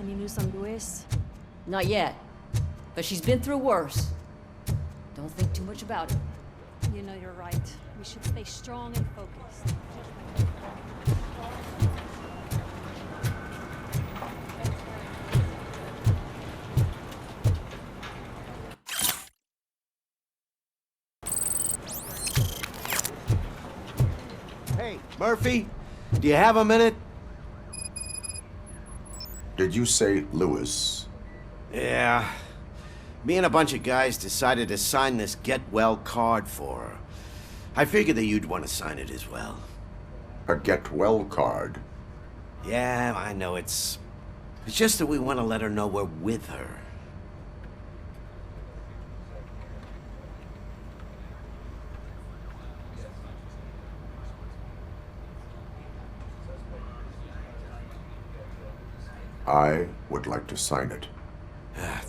Any news on Luis? Not yet. But she's been through worse. Don't think too much about it. You know you're right. We should stay strong and focused. Hey, Murphy, do you have a minute? Did you say Lewis? Yeah. Me and a bunch of guys decided to sign this get well card for her. I figured that you'd want to sign it as well. A get well card? Yeah, I know it's just that we want to let her know we're with her. I would like to sign it.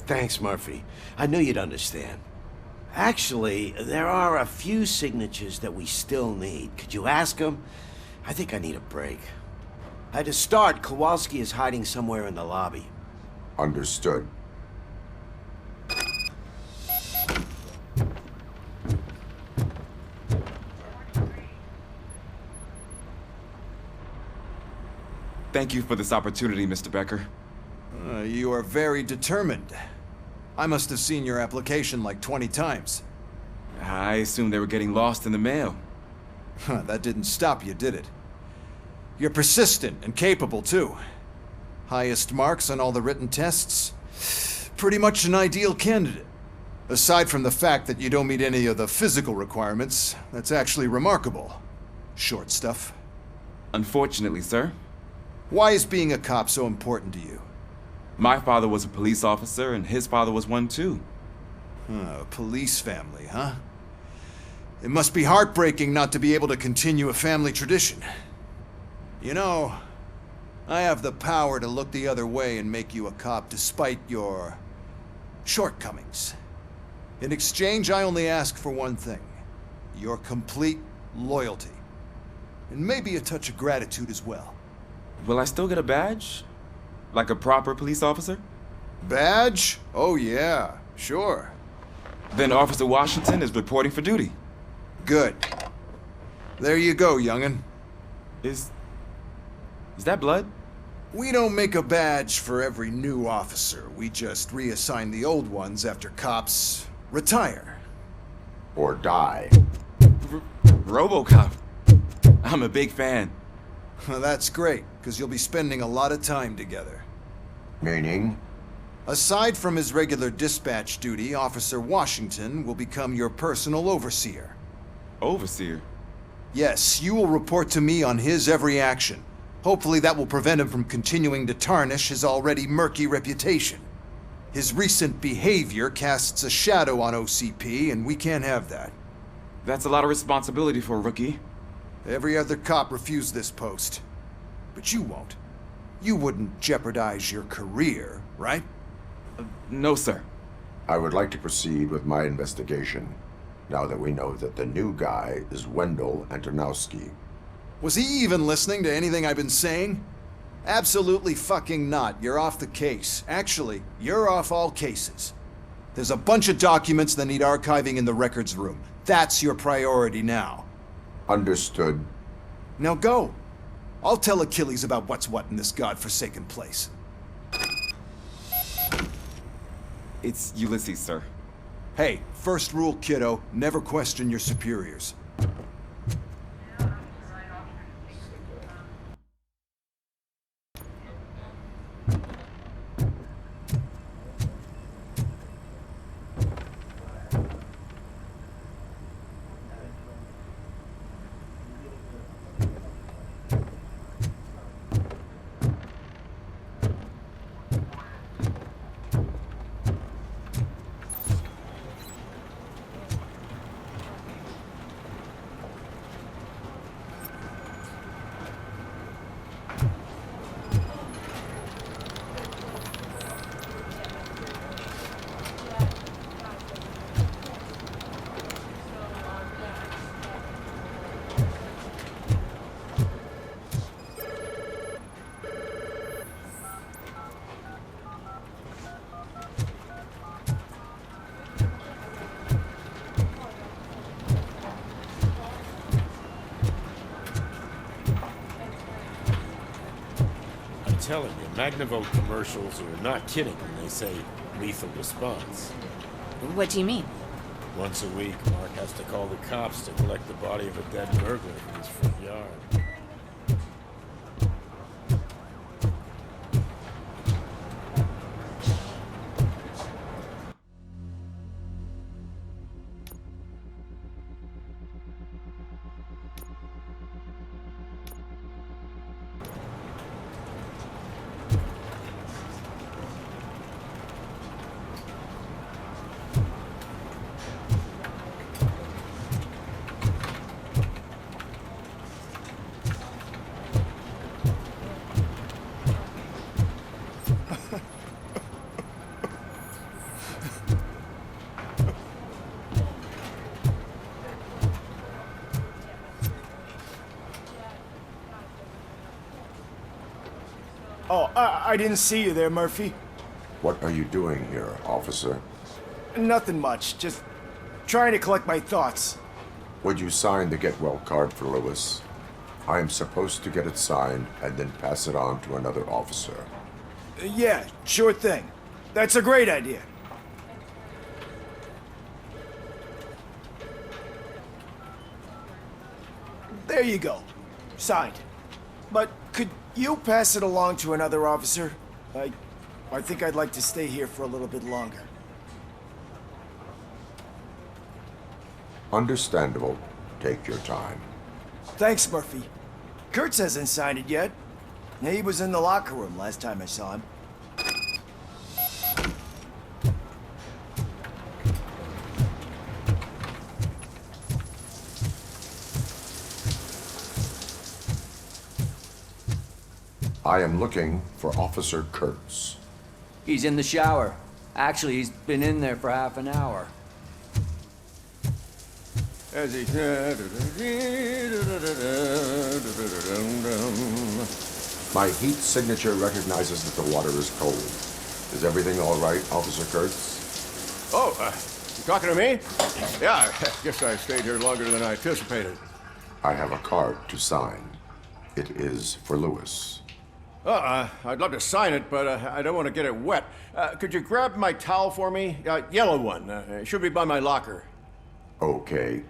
Thanks, Murphy. I knew you'd understand. Actually, there are a few signatures that we still need. Could you ask them? I think I need a break. To start, Kowalski is hiding somewhere in the lobby. Understood. Thank you for this opportunity, Mr. Becker. You are very determined. I must have seen your application like 20 times. I assumed they were getting lost in the mail. That didn't stop you, did it? You're persistent and capable, too. Highest marks on all the written tests. Pretty much an ideal candidate. Aside from the fact that you don't meet any of the physical requirements, that's actually remarkable. Short stuff. Unfortunately, sir. Why is being a cop so important to you? My father was a police officer, and his father was one too. A police family, huh? It must be heartbreaking not to be able to continue a family tradition. You know, I have the power to look the other way and make you a cop despite your shortcomings. In exchange, I only ask for one thing. Your complete loyalty. And maybe a touch of gratitude as well. Will I still get a badge? Like a proper police officer? Badge? Oh yeah, sure. Then Officer Washington is reporting for duty. Good. There you go, young'un. Is that blood? We don't make a badge for every new officer. We just reassign the old ones after cops retire. Or die. RoboCop. I'm a big fan. Well, that's great, because you'll be spending a lot of time together. Meaning? Aside from his regular dispatch duty, Officer Washington will become your personal overseer. Overseer? Yes, you will report to me on his every action. Hopefully that will prevent him from continuing to tarnish his already murky reputation. His recent behavior casts a shadow on OCP, and we can't have that. That's a lot of responsibility for a rookie. Every other cop refused this post. But you won't. You wouldn't jeopardize your career, right? No, sir. I would like to proceed with my investigation, now that we know that the new guy is Wendell Antonowski. Was he even listening to anything I've been saying? Absolutely fucking not. You're off the case. Actually, you're off all cases. There's a bunch of documents that need archiving in the records room. That's your priority now. Understood. Now go. I'll tell Achilles about what's what in this godforsaken place. It's Ulysses, sir. Hey, first rule, kiddo, never question your superiors. telling you, Magnavolt commercials are not kidding when they say lethal response. What do you mean? Once a week, Mark has to call the cops to collect the body of a dead burglar from his front yard. Oh, I didn't see you there, Murphy. What are you doing here, officer? Nothing much, just trying to collect my thoughts. Would you sign the get well card for Lewis? I am supposed to get it signed and then pass it on to another officer. Yeah, sure thing. That's a great idea. There you go. Signed. But could you pass it along to another officer? I think I'd like to stay here for a little bit longer. Understandable. Take your time. Thanks, Murphy. Kurtz hasn't signed it yet. He was in the locker room last time I saw him. I am looking for Officer Kurtz. He's in the shower. Actually, he's been in there for half an hour. As he... My heat signature recognizes that the water is cold. Is everything all right, Officer Kurtz? Oh, you talking to me? Yeah, I guess I stayed here longer than I anticipated. I have a card to sign. It is for Lewis. I'd love to sign it, but I don't want to get it wet. Could you grab my towel for me? Yellow one. It should be by my locker. Okay.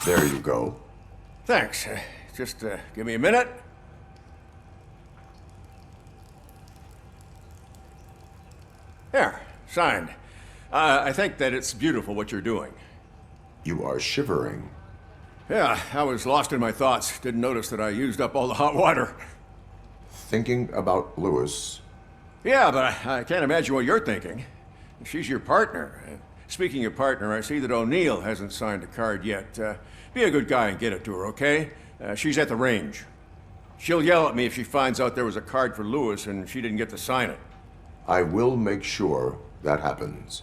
There you go. Thanks. Just give me a minute. There, signed. I think that it's beautiful what you're doing. You are shivering. Yeah, I was lost in my thoughts. Didn't notice that I used up all the hot water. Thinking about Lewis. Yeah, but I can't imagine what you're thinking. She's your partner. Speaking of partner, I see that O'Neill hasn't signed a card yet. Be a good guy and get it to her, okay? She's at the range. She'll yell at me if she finds out there was a card for Lewis and she didn't get to sign it. I will make sure that happens.